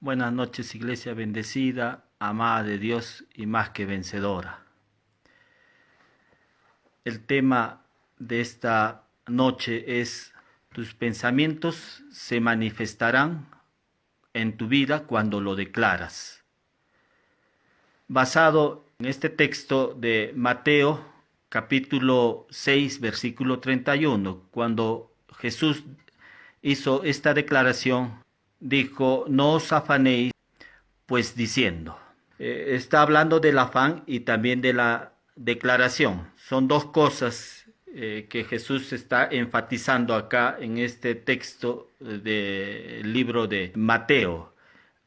Buenas noches, iglesia bendecida, amada de Dios y más que vencedora. El tema de esta noche es: tus pensamientos se manifestarán en tu vida cuando lo declaras. Basado en este texto de Mateo, capítulo 6, versículo 31, cuando Jesús hizo esta declaración, dijo: no os afanéis, pues diciendo. Está hablando del afán y también de la declaración. Son dos cosas que Jesús está enfatizando acá en este texto del libro de Mateo.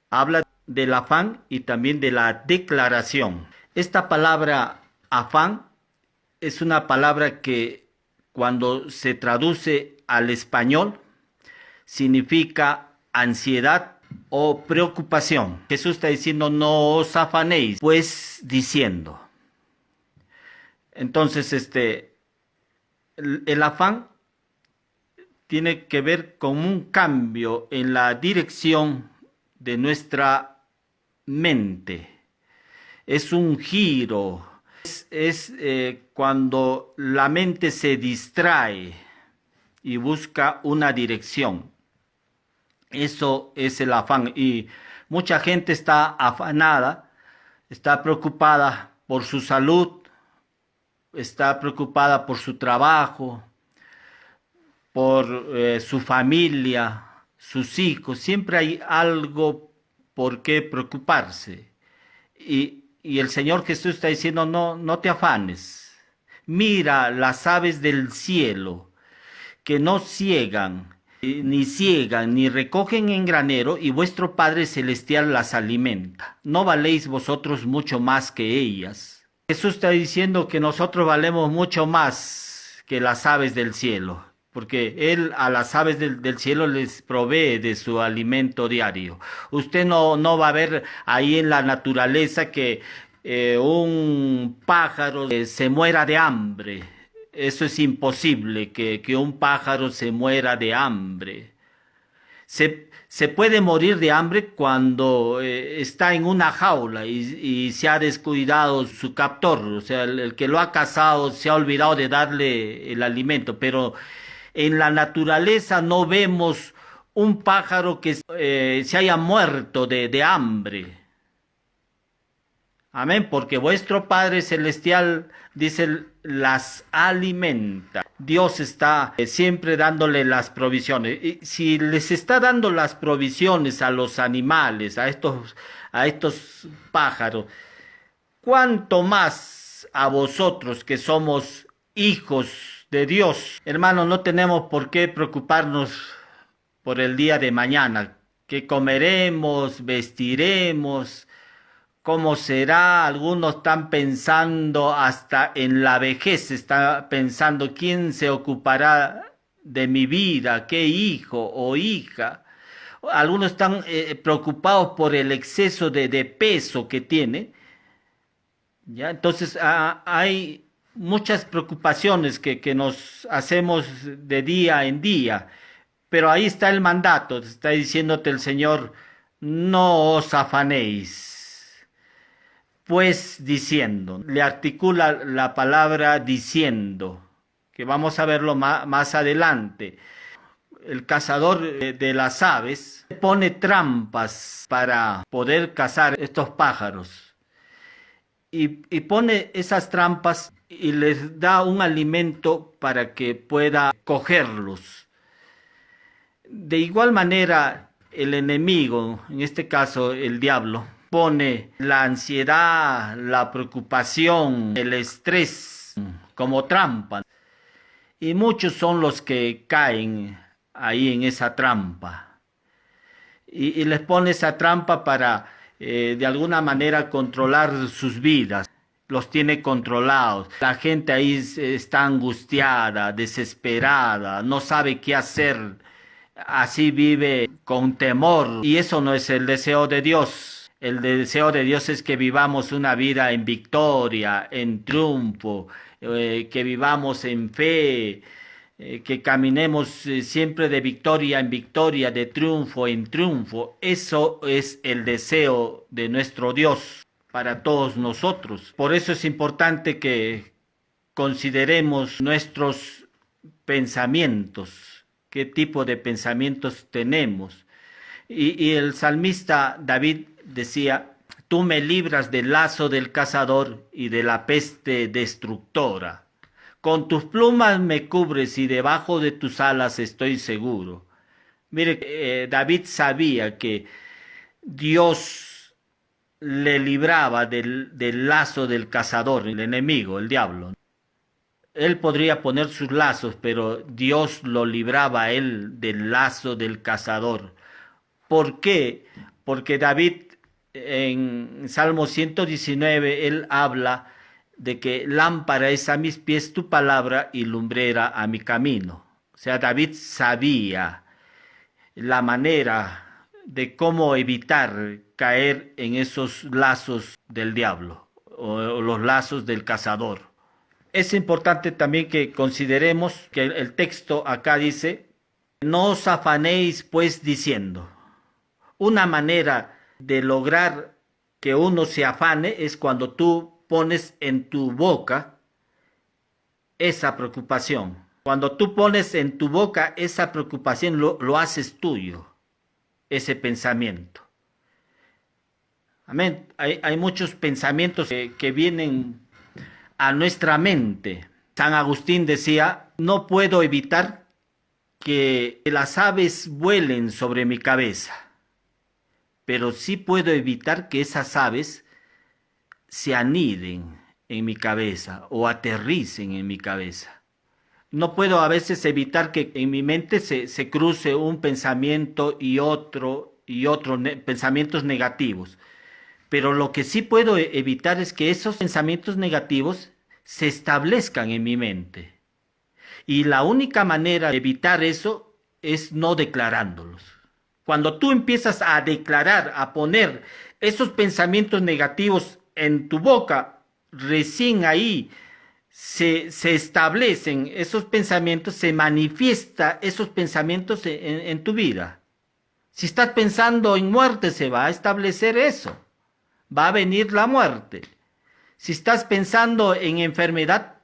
Habla del afán y también de la declaración. Esta palabra afán es una palabra que, cuando se traduce al español, significa ansiedad o preocupación. Jesús está diciendo: no os afanéis, pues diciendo. Entonces, el afán tiene que ver con un cambio en la dirección de nuestra mente. Es un giro. Es cuando la mente se distrae y busca una dirección. Eso es el afán, y mucha gente está afanada, está preocupada por su salud, está preocupada por su trabajo, por su familia, sus hijos. Siempre hay algo por qué preocuparse. Y el Señor Jesús está diciendo: no, no te afanes. Mira las aves del cielo, que no ciegan, ni recogen en granero, y vuestro Padre Celestial las alimenta. ¿No valéis vosotros mucho más que ellas? Jesús está diciendo que nosotros valemos mucho más que las aves del cielo, porque Él a las aves del cielo les provee de su alimento diario. Usted no va a ver ahí en la naturaleza que un pájaro se muera de hambre. Eso es imposible, que un pájaro se muera de hambre. Se puede morir de hambre cuando está en una jaula y se ha descuidado su captor. O sea, el que lo ha cazado se ha olvidado de darle el alimento. Pero en la naturaleza no vemos un pájaro que se haya muerto de hambre. Amén, porque vuestro Padre Celestial, dice, las alimenta. Dios está siempre dándole las provisiones. Y si les está dando las provisiones a los animales, a estos pájaros, ¿cuánto más a vosotros, que somos hijos de Dios? Hermanos, no tenemos por qué preocuparnos por el día de mañana. ¿Qué comeremos? ¿Vestiremos? ¿Cómo será? Algunos están pensando hasta en la vejez, están pensando: ¿quién se ocupará de mi vida? ¿Qué hijo o hija? Algunos están preocupados por el exceso de peso que tiene. ¿Ya? Entonces hay muchas preocupaciones que nos hacemos de día en día, pero ahí está el mandato. Está diciéndote el Señor: no os afanéis. Pues diciendo, le articula la palabra diciendo, que vamos a verlo más adelante. El cazador de las aves pone trampas para poder cazar estos pájaros, y pone esas trampas y les da un alimento para que pueda cogerlos. De igual manera, el enemigo, en este caso el diablo, pone la ansiedad, la preocupación, el estrés como trampa. Y muchos son los que caen ahí en esa trampa. Y les pone esa trampa para de alguna manera controlar sus vidas. Los tiene controlados. La gente ahí está angustiada, desesperada, no sabe qué hacer. Así vive con temor. Y eso no es el deseo de Dios. El deseo de Dios es que vivamos una vida en victoria, en triunfo, que vivamos en fe, que caminemos siempre de victoria en victoria, de triunfo en triunfo. Eso es el deseo de nuestro Dios para todos nosotros. Por eso es importante que consideremos nuestros pensamientos, qué tipo de pensamientos tenemos. Y el salmista David decía: tú me libras del lazo del cazador y de la peste destructora. Con tus plumas me cubres y debajo de tus alas estoy seguro. Mire, David sabía que Dios le libraba del lazo del cazador, el enemigo, el diablo. Él podría poner sus lazos, pero Dios lo libraba a él del lazo del cazador. ¿Por qué? Porque David en Salmo 119, él habla de que lámpara es a mis pies tu palabra y lumbrera a mi camino. O sea, David sabía la manera de cómo evitar caer en esos lazos del diablo o los lazos del cazador. Es importante también que consideremos que el texto acá dice: no os afanéis pues diciendo. Una manera de lograr que uno se afane es cuando tú pones en tu boca esa preocupación. Cuando tú pones en tu boca esa preocupación, lo haces tuyo, ese pensamiento. Amén. Hay muchos pensamientos que vienen a nuestra mente. San Agustín decía: no puedo evitar que las aves vuelen sobre mi cabeza, pero sí puedo evitar que esas aves se aniden en mi cabeza o aterricen en mi cabeza. No puedo a veces evitar que en mi mente se cruce un pensamiento y otro pensamientos negativos. Pero lo que sí puedo evitar es que esos pensamientos negativos se establezcan en mi mente. Y la única manera de evitar eso es no declarándolos. Cuando tú empiezas a declarar, a poner esos pensamientos negativos en tu boca, recién ahí se establecen esos pensamientos, se manifiesta esos pensamientos en tu vida. Si estás pensando en muerte, se va a establecer eso. Va a venir la muerte. Si estás pensando en enfermedad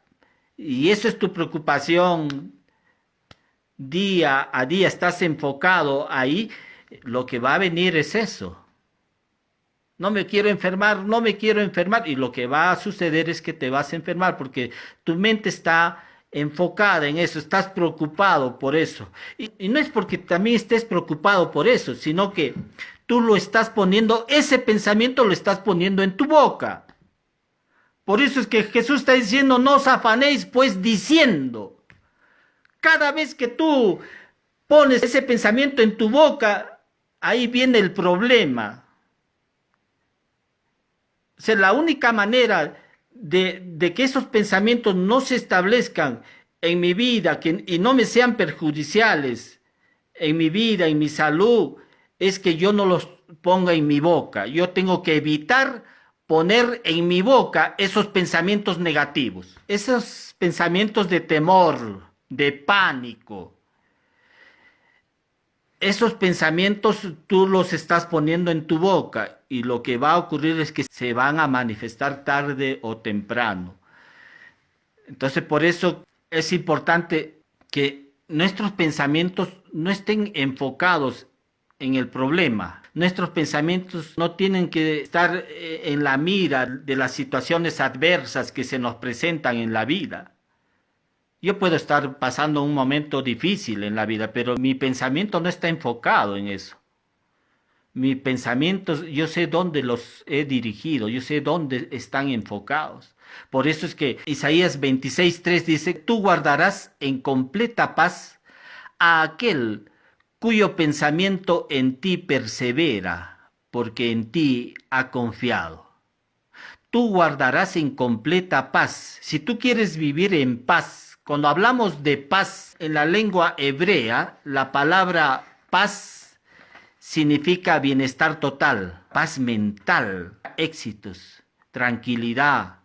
y eso es tu preocupación, día a día estás enfocado ahí, lo que va a venir es eso. No me quiero enfermar, no me quiero enfermar. Y lo que va a suceder es que te vas a enfermar porque tu mente está enfocada en eso, estás preocupado por eso. Y no es porque también estés preocupado por eso, sino que tú lo estás poniendo, ese pensamiento lo estás poniendo en tu boca. Por eso es que Jesús está diciendo: no os afanéis pues diciendo. Cada vez que tú pones ese pensamiento en tu boca, ahí viene el problema. O sea, la única manera de que esos pensamientos no se establezcan en mi vida y no me sean perjudiciales en mi vida, en mi salud, es que yo no los ponga en mi boca. Yo tengo que evitar poner en mi boca esos pensamientos negativos, esos pensamientos de temor, de pánico. Esos pensamientos tú los estás poniendo en tu boca y lo que va a ocurrir es que se van a manifestar tarde o temprano. Entonces, por eso es importante que nuestros pensamientos no estén enfocados en el problema. Nuestros pensamientos no tienen que estar en la mira de las situaciones adversas que se nos presentan en la vida. Yo puedo estar pasando un momento difícil en la vida, pero mi pensamiento no está enfocado en eso. Mis pensamientos, yo sé dónde los he dirigido, yo sé dónde están enfocados. Por eso es que Isaías 26:3 dice: tú guardarás en completa paz a aquel cuyo pensamiento en ti persevera, porque en ti ha confiado. Tú guardarás en completa paz. Si tú quieres vivir en paz, cuando hablamos de paz en la lengua hebrea, la palabra paz significa bienestar total, paz mental, éxitos, tranquilidad,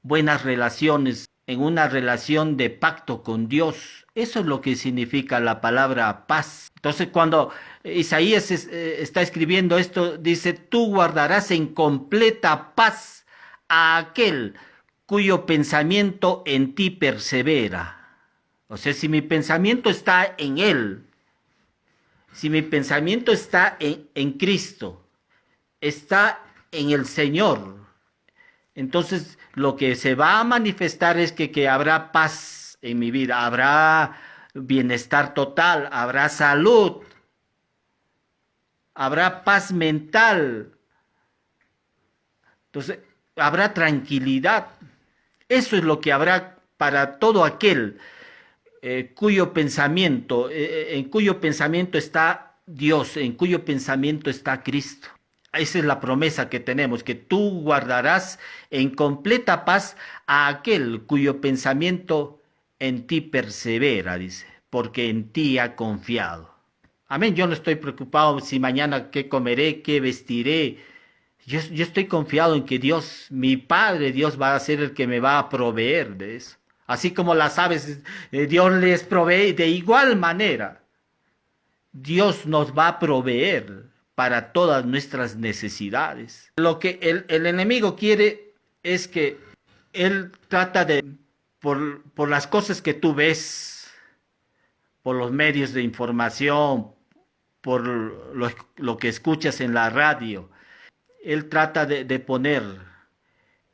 buenas relaciones en una relación de pacto con Dios. Eso es lo que significa la palabra paz. Entonces, cuando Isaías está escribiendo esto, dice, tú guardarás en completa paz a aquel cuyo pensamiento en ti persevera. O sea, si mi pensamiento está en Él, si mi pensamiento está en Cristo, está en el Señor, entonces lo que se va a manifestar es que habrá paz en mi vida, habrá bienestar total, habrá salud, habrá paz mental, entonces habrá tranquilidad. Eso es lo que habrá para todo aquel en cuyo pensamiento está Dios, en cuyo pensamiento está Cristo. Esa es la promesa que tenemos, que tú guardarás en completa paz a aquel cuyo pensamiento en ti persevera, dice, porque en ti ha confiado. Amén, yo no estoy preocupado si mañana qué comeré, qué vestiré. Yo estoy confiado en que Dios, mi Padre, Dios va a ser el que me va a proveer de eso. Así como las aves, Dios les provee de igual manera. Dios nos va a proveer para todas nuestras necesidades. Lo que el enemigo quiere es que él trata de, por las cosas que tú ves, por los medios de información, por lo que escuchas en la radio, él trata de poner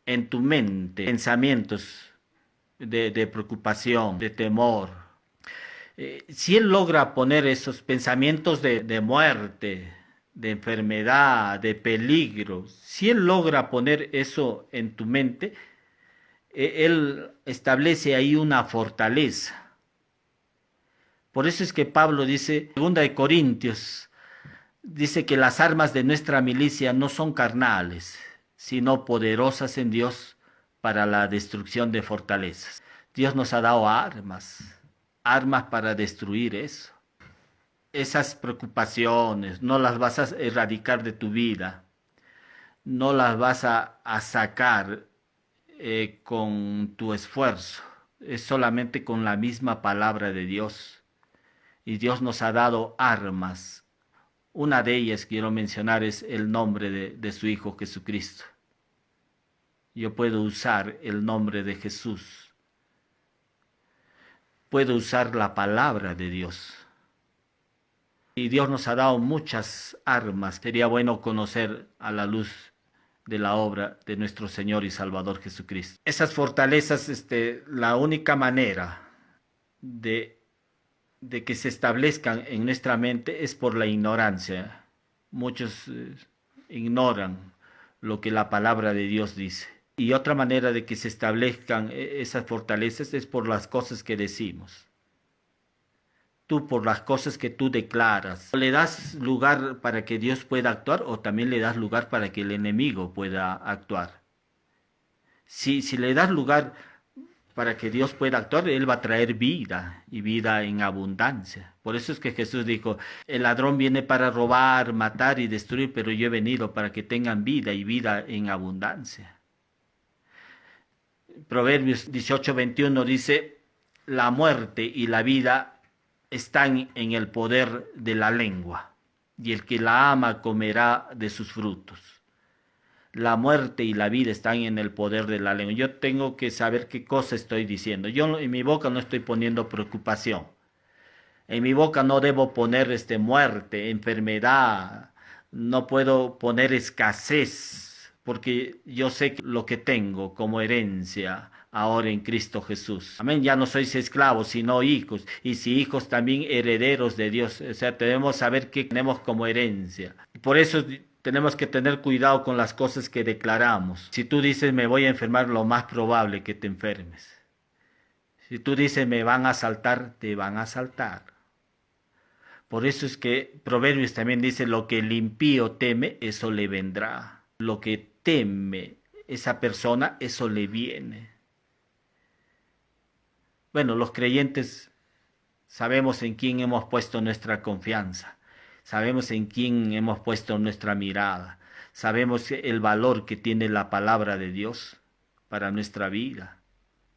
en tu mente pensamientos de preocupación, de temor. Si él logra poner esos pensamientos de muerte, de enfermedad, de peligro, si él logra poner eso en tu mente, él establece ahí una fortaleza. Por eso es que Pablo dice, 2 Corintios, dice que las armas de nuestra milicia no son carnales, sino poderosas en Dios para la destrucción de fortalezas. Dios nos ha dado armas para destruir eso. Esas preocupaciones no las vas a erradicar de tu vida, no las vas a sacar con tu esfuerzo, es solamente con la misma palabra de Dios. Y Dios nos ha dado armas. Una de ellas quiero mencionar es el nombre de su Hijo Jesucristo. Yo puedo usar el nombre de Jesús. Puedo usar la palabra de Dios. Y Dios nos ha dado muchas armas. Sería bueno conocer a la luz de la obra de nuestro Señor y Salvador Jesucristo. Esas fortalezas, la única manera de que se establezcan en nuestra mente es por la ignorancia. Muchos ignoran lo que la palabra de Dios dice. Y otra manera de que se establezcan esas fortalezas es por las cosas que decimos. Tú por las cosas que tú declaras. ¿Le das lugar para que Dios pueda actuar o también le das lugar para que el enemigo pueda actuar? Si le das lugar para que Dios pueda actuar, Él va a traer vida y vida en abundancia. Por eso es que Jesús dijo, el ladrón viene para robar, matar y destruir, pero yo he venido para que tengan vida y vida en abundancia. Proverbios 18:21 dice, la muerte y la vida están en el poder de la lengua, y el que la ama comerá de sus frutos. La muerte y la vida están en el poder de la lengua. Yo tengo que saber qué cosa estoy diciendo. Yo en mi boca no estoy poniendo preocupación. En mi boca no debo poner muerte, enfermedad. No puedo poner escasez, porque yo sé lo que tengo como herencia ahora en Cristo Jesús. Amén, ya no sois esclavos, sino hijos, y si hijos también herederos de Dios. O sea, debemos saber qué tenemos como herencia. Por eso tenemos que tener cuidado con las cosas que declaramos. Si tú dices me voy a enfermar, lo más probable que te enfermes. Si tú dices me van a asaltar, te van a asaltar. Por eso es que Proverbios también dice, lo que el impío teme, eso le vendrá. Lo que teme esa persona, eso le viene. Bueno, los creyentes sabemos en quién hemos puesto nuestra confianza. Sabemos en quién hemos puesto nuestra mirada. Sabemos el valor que tiene la palabra de Dios para nuestra vida.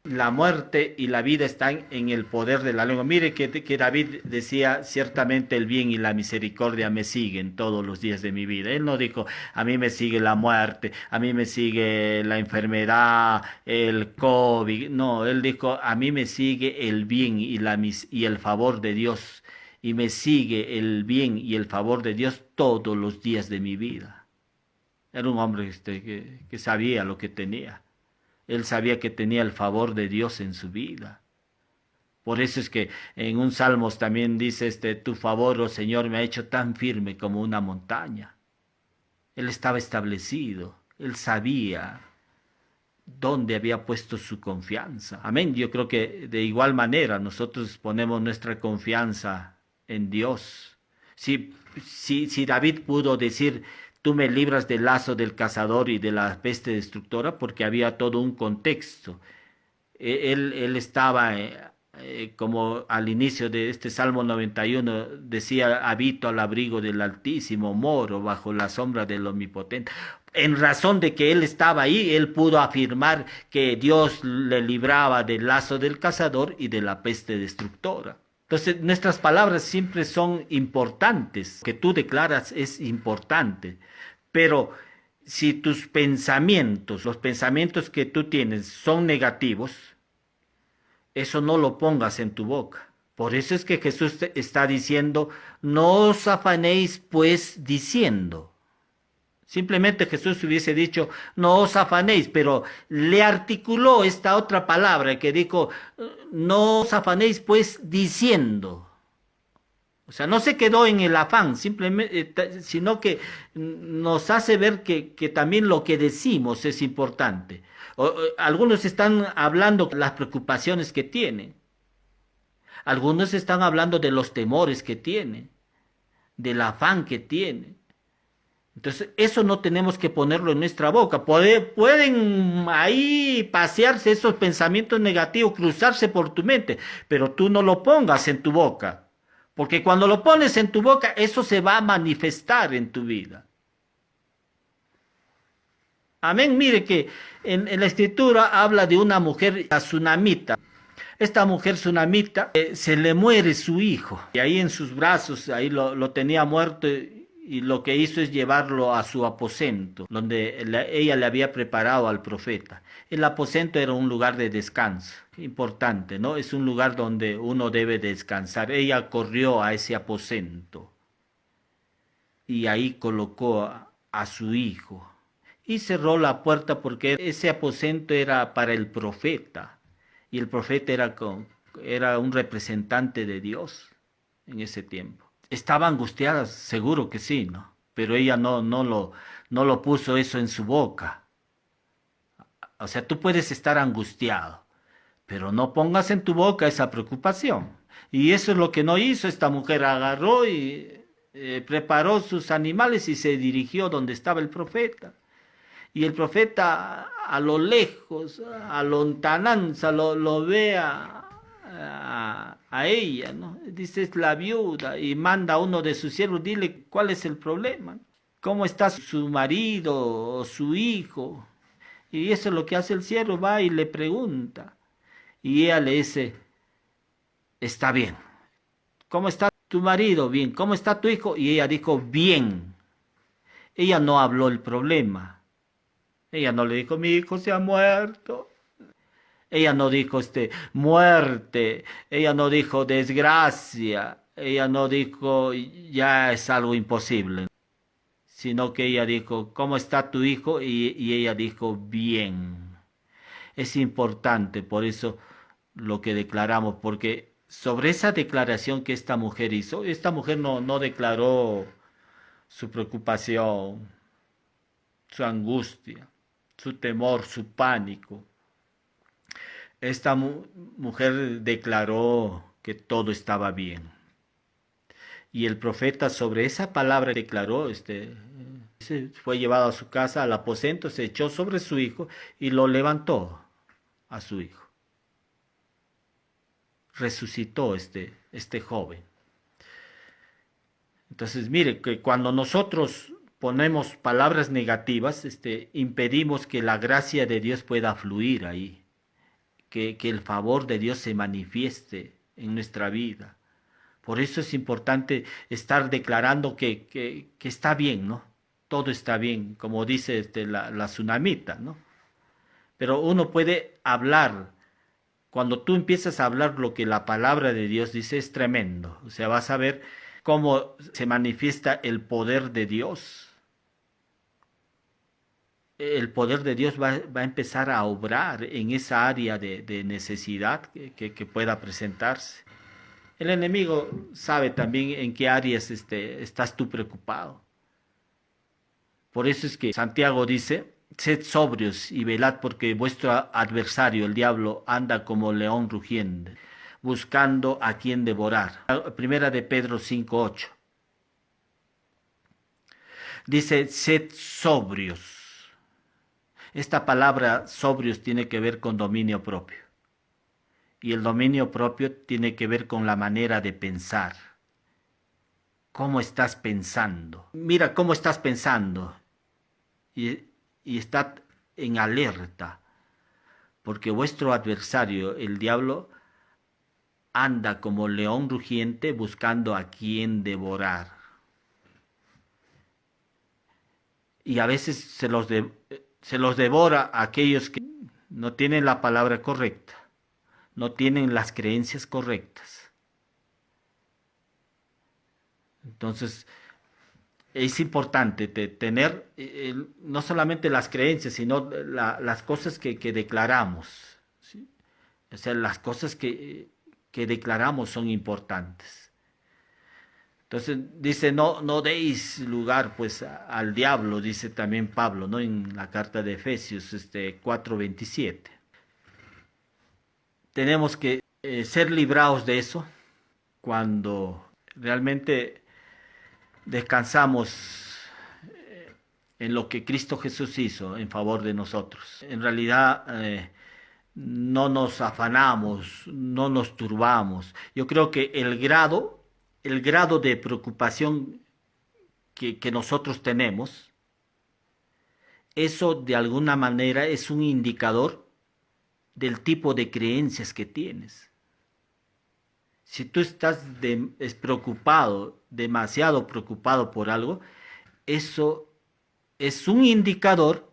la muerte y la vida están en el poder de la lengua. Mire que David decía, ciertamente el bien y la misericordia me siguen todos los días de mi vida. Él no dijo, a mí me sigue la muerte, a mí me sigue la enfermedad, el COVID. No, él dijo, a mí me sigue el bien y el favor de Dios. Y me sigue el bien y el favor de Dios todos los días de mi vida. Era un hombre que sabía lo que tenía. Él sabía que tenía el favor de Dios en su vida. Por eso es que en un Salmos también dice, tu favor, oh Señor, me ha hecho tan firme como una montaña. Él estaba establecido, él sabía dónde había puesto su confianza. Amén. Yo creo que de igual manera nosotros ponemos nuestra confianza en Dios. Si David pudo decir, tú me libras del lazo del cazador y de la peste destructora, porque había todo un contexto. Él estaba, como al inicio de este Salmo 91, decía, habito al abrigo del Altísimo, moro bajo la sombra del Omnipotente. En razón de que él estaba ahí, él pudo afirmar que Dios le libraba del lazo del cazador y de la peste destructora. Entonces, nuestras palabras siempre son importantes. Lo que tú declaras es importante. Pero si tus pensamientos, los pensamientos que tú tienes son negativos, eso no lo pongas en tu boca. Por eso es que Jesús te está diciendo, no os afanéis pues diciendo. Simplemente Jesús hubiese dicho, no os afanéis, pero le articuló esta otra palabra que dijo, no os afanéis pues diciendo. O sea, no se quedó en el afán, simplemente, sino que nos hace ver que también lo que decimos es importante. Algunos están hablando de las preocupaciones que tienen. Algunos están hablando de los temores que tienen, del afán que tienen. Entonces, eso no tenemos que ponerlo en nuestra boca. Pueden ahí pasearse esos pensamientos negativos, cruzarse por tu mente, pero tú no lo pongas en tu boca. Porque cuando lo pones en tu boca, eso se va a manifestar en tu vida. Amén. Mire que en la escritura habla de una mujer tsunamita. Esta mujer tsunamita, se le muere su hijo. Y ahí en sus brazos, ahí lo tenía muerto. Y lo que hizo es llevarlo a su aposento, donde ella le había preparado al profeta. El aposento era un lugar de descanso, importante, ¿no? Es un lugar donde uno debe descansar. Ella corrió a ese aposento y ahí colocó a su hijo y cerró la puerta porque ese aposento era para el profeta y el profeta era un representante de Dios en ese tiempo. Estaba angustiada, seguro que sí, ¿no? Pero ella no lo puso eso en su boca. O sea, tú puedes estar angustiado, pero no pongas en tu boca esa preocupación. Y eso es lo que no hizo esta mujer. Agarró y preparó sus animales y se dirigió donde estaba el profeta. Y el profeta a lo lejos, a lontananza, lo ve a ella, ¿no? Dice, es la viuda, y manda a uno de sus siervos, dile cuál es el problema, cómo está su marido o su hijo. Y eso es lo que hace el siervo, va y le pregunta. Y ella le dice, está bien. ¿Cómo está tu marido? Bien. ¿Cómo está tu hijo? Y ella dijo, bien. Ella no habló el problema. Ella no le dijo, mi hijo se ha muerto. Ella no dijo muerte, ella no dijo desgracia, ella no dijo ya es algo imposible, sino que ella dijo, ¿cómo está tu hijo? Y ella dijo, bien. Es importante, por eso lo que declaramos, porque sobre esa declaración que esta mujer hizo, esta mujer no declaró su preocupación, su angustia, su temor, su pánico. Esta mujer declaró que todo estaba bien. Y el profeta sobre esa palabra declaró, fue llevado a su casa, al aposento, se echó sobre su hijo y lo levantó a su hijo. Resucitó este joven. Entonces, mire, que cuando nosotros ponemos palabras negativas, impedimos que la gracia de Dios pueda fluir ahí. que el favor de Dios se manifieste en nuestra vida. Por eso es importante estar declarando que está bien, ¿no? Todo está bien, como dice la tsunamita, ¿no? Pero uno puede hablar. Cuando tú empiezas a hablar lo que la palabra de Dios dice, es tremendo. O sea, vas a ver cómo se manifiesta el poder de Dios. El poder de Dios va a empezar a obrar en esa área de necesidad que pueda presentarse. El enemigo sabe también en qué áreas estás tú preocupado. Por eso es que Santiago dice: sed sobrios y velad, porque vuestro adversario, el diablo, anda como león rugiente, buscando a quien devorar. Primera de Pedro 5:8. Dice: sed sobrios. Esta palabra sobrios tiene que ver con dominio propio. Y el dominio propio tiene que ver con la manera de pensar. ¿Cómo estás pensando? Mira cómo estás pensando. Y está en alerta. Porque vuestro adversario, el diablo, anda como león rugiente buscando a quien devorar. Y a veces se los devora a aquellos que no tienen la palabra correcta, no tienen las creencias correctas. Entonces, es importante tener no solamente las creencias, sino las cosas que declaramos, ¿sí? O sea, las cosas que declaramos son importantes. Entonces dice: no deis lugar pues al diablo, dice también Pablo, ¿no? En la carta de Efesios 4:27. Tenemos que ser librados de eso cuando realmente descansamos en lo que Cristo Jesús hizo en favor de nosotros. En realidad no nos afanamos, no nos turbamos. Yo creo que el grado de preocupación que nosotros tenemos, eso de alguna manera es un indicador del tipo de creencias que tienes. Si tú estás preocupado, demasiado preocupado por algo, eso es un indicador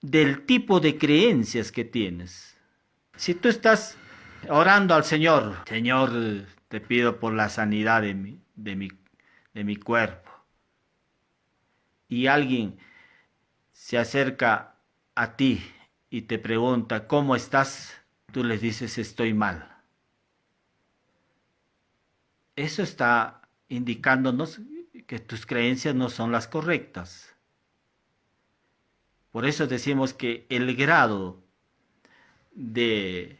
del tipo de creencias que tienes. Si tú estás orando al Señor: Señor, te pido por la sanidad de mi cuerpo, y alguien se acerca a ti y te pregunta: ¿cómo estás? Tú les dices: estoy mal. Eso está indicándonos que tus creencias no son las correctas. Por eso decimos que el grado de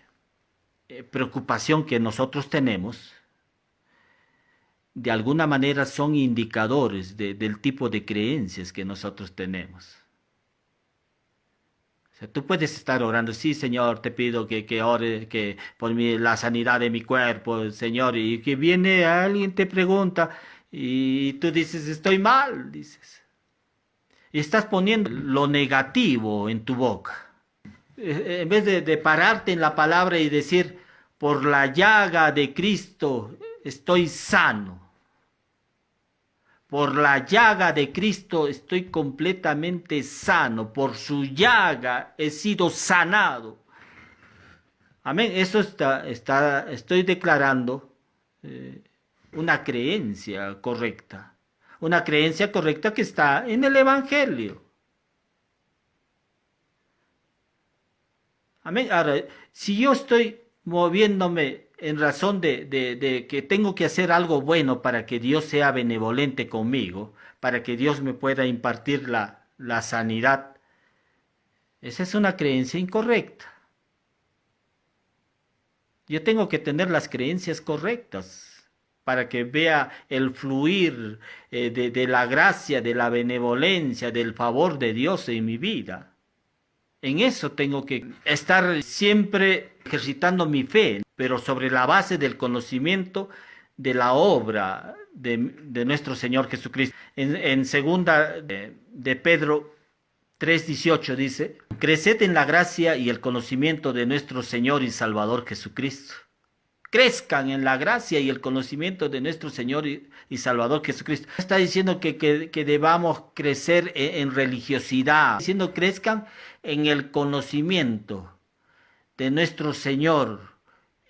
preocupación que nosotros tenemos, de alguna manera son indicadores del tipo de creencias que nosotros tenemos. O sea, tú puedes estar orando: sí, Señor, te pido que ore que por la sanidad de mi cuerpo, Señor, y que viene alguien, te pregunta, y tú dices: estoy mal, dices. Y estás poniendo lo negativo en tu boca. En vez de pararte en la palabra y decir: por la llaga de Cristo estoy sano. Por la llaga de Cristo estoy completamente sano. Por su llaga he sido sanado. Amén. Eso estoy declarando una creencia correcta. Una creencia correcta que está en el Evangelio. Amén. Ahora, si yo estoy moviéndome en razón de que tengo que hacer algo bueno para que Dios sea benevolente conmigo, para que Dios me pueda impartir la sanidad, esa es una creencia incorrecta. Yo tengo que tener las creencias correctas para que vea el fluir de la gracia, de la benevolencia, del favor de Dios en mi vida. En eso tengo que estar siempre ejercitando mi fe, pero sobre la base del conocimiento de la obra de nuestro Señor Jesucristo. En segunda de Pedro 3:18 dice, creced en la gracia y el conocimiento de nuestro Señor y Salvador Jesucristo. Crezcan en la gracia y el conocimiento de nuestro Señor y Salvador Jesucristo. Está diciendo que debamos crecer en religiosidad, está diciendo crezcan en el conocimiento de nuestro Señor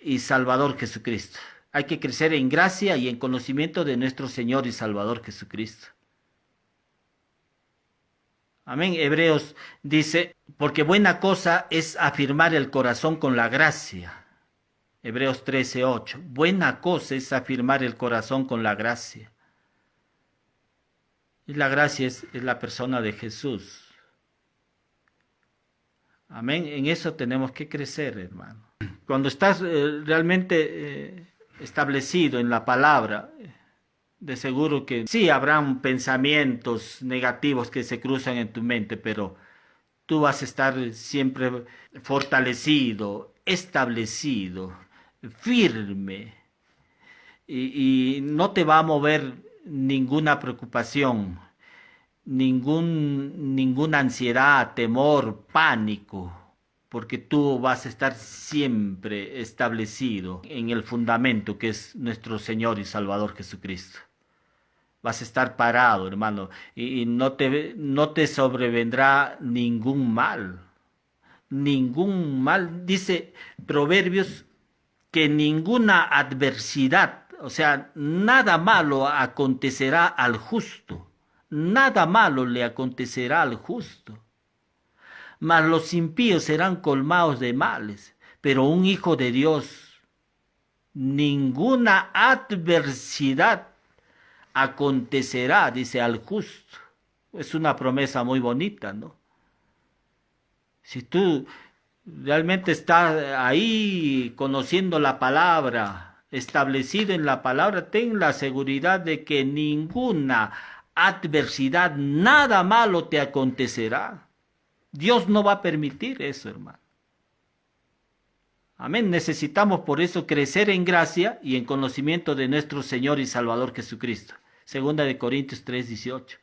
y Salvador Jesucristo. Hay que crecer en gracia y en conocimiento de nuestro Señor y Salvador Jesucristo. Amén. Hebreos dice, porque buena cosa es afirmar el corazón con la gracia. Hebreos 13:8. Buena cosa es afirmar el corazón con la gracia. Y la gracia es la persona de Jesús. Amén. En eso tenemos que crecer, hermano. Cuando estás realmente establecido en la palabra, de seguro que sí habrán pensamientos negativos que se cruzan en tu mente, pero tú vas a estar siempre fortalecido, establecido, firme, y no te va a mover ninguna preocupación, ninguna ansiedad, temor, pánico, porque tú vas a estar siempre establecido en el fundamento que es nuestro Señor y Salvador Jesucristo. Vas a estar parado, hermano, y no te sobrevendrá ningún mal. Ningún mal. Dice Proverbios que ninguna adversidad, o sea, nada malo acontecerá al justo. Nada malo le acontecerá al justo. Mas los impíos serán colmados de males. Pero un hijo de Dios, ninguna adversidad acontecerá, dice, al justo. Es una promesa muy bonita, ¿no? Si tú realmente estás ahí conociendo la palabra, establecido en la palabra, ten la seguridad de que ninguna adversidad, nada malo te acontecerá. Dios no va a permitir eso, hermano. Amén. Necesitamos por eso crecer en gracia y en conocimiento de nuestro Señor y Salvador Jesucristo. Segunda de Corintios 3:18.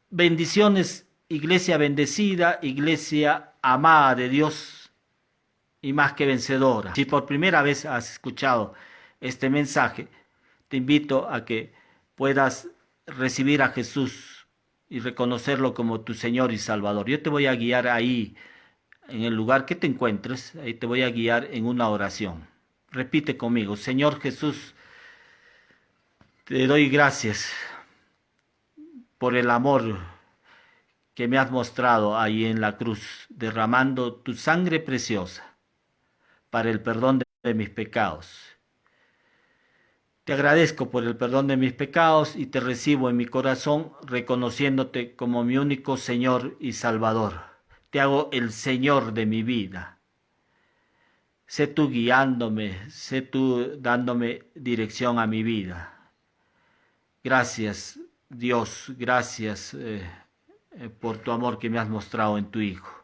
Bendiciones, iglesia bendecida, iglesia amada de Dios y más que vencedora. Si por primera vez has escuchado este mensaje, te invito a que puedas recibir a Jesús y reconocerlo como tu Señor y Salvador. Yo te voy a guiar ahí, en el lugar que te encuentres, ahí te voy a guiar en una oración. Repite conmigo: Señor Jesús, te doy gracias por el amor que me has mostrado ahí en la cruz, derramando tu sangre preciosa para el perdón de mis pecados. Te agradezco por el perdón de mis pecados y te recibo en mi corazón, reconociéndote como mi único Señor y Salvador. Te hago el Señor de mi vida. Sé tú guiándome, sé tú dándome dirección a mi vida. Gracias, Dios, gracias por tu amor que me has mostrado en tu Hijo.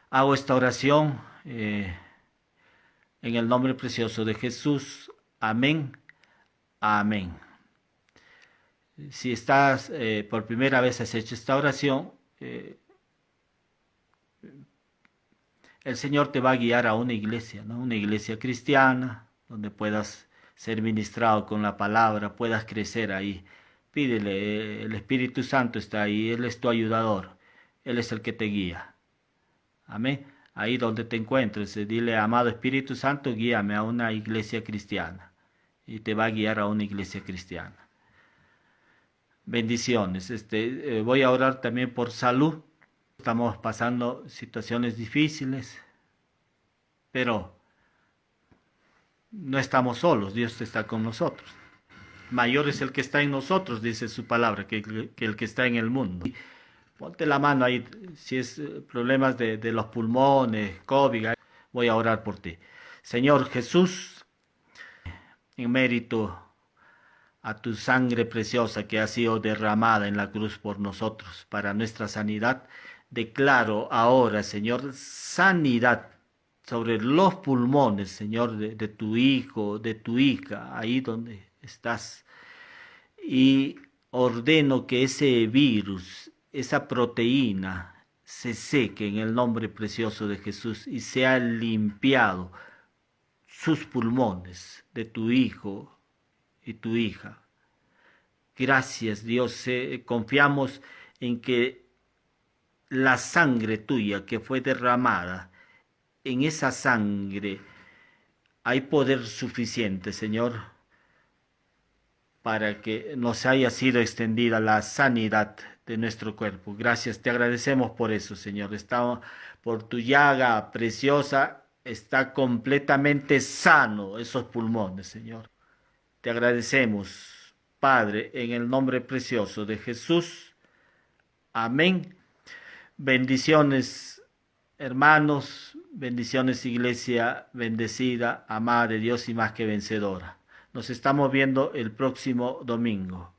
Hago esta oración en el nombre precioso de Jesús. Amén. Amén. Si estás por primera vez has hecho esta oración, el Señor te va a guiar a una iglesia, ¿no? Una iglesia cristiana, donde puedas ser ministrado con la palabra, puedas crecer ahí. Pídele, el Espíritu Santo está ahí, Él es tu ayudador, Él es el que te guía. Amén. Ahí donde te encuentres, dile: amado Espíritu Santo, guíame a una iglesia cristiana. Y te va a guiar a una iglesia cristiana. Bendiciones. Voy a orar también por salud. Estamos pasando situaciones difíciles, pero no estamos solos, Dios está con nosotros. Mayor es el que está en nosotros, dice su palabra, que el que está en el mundo. Ponte la mano ahí, si es problemas de los pulmones, COVID, voy a orar por ti. Señor Jesús, en mérito a tu sangre preciosa que ha sido derramada en la cruz por nosotros, para nuestra sanidad, declaro ahora, Señor, sanidad sobre los pulmones, Señor, de tu hijo, de tu hija, ahí donde estás. Y ordeno que ese virus, esa proteína, se seque en el nombre precioso de Jesús y sea limpiado sus pulmones de tu hijo y tu hija. Gracias, Dios, confiamos en que la sangre tuya que fue derramada, en esa sangre hay poder suficiente, Señor, para que nos haya sido extendida la sanidad de nuestro cuerpo. Gracias, te agradecemos por eso, Señor. Está, por tu llaga preciosa, está completamente sano esos pulmones, Señor. Te agradecemos, Padre, en el nombre precioso de Jesús. Amén. Bendiciones, hermanos. Bendiciones, iglesia bendecida, amada de Dios y más que vencedora. Nos estamos viendo el próximo domingo.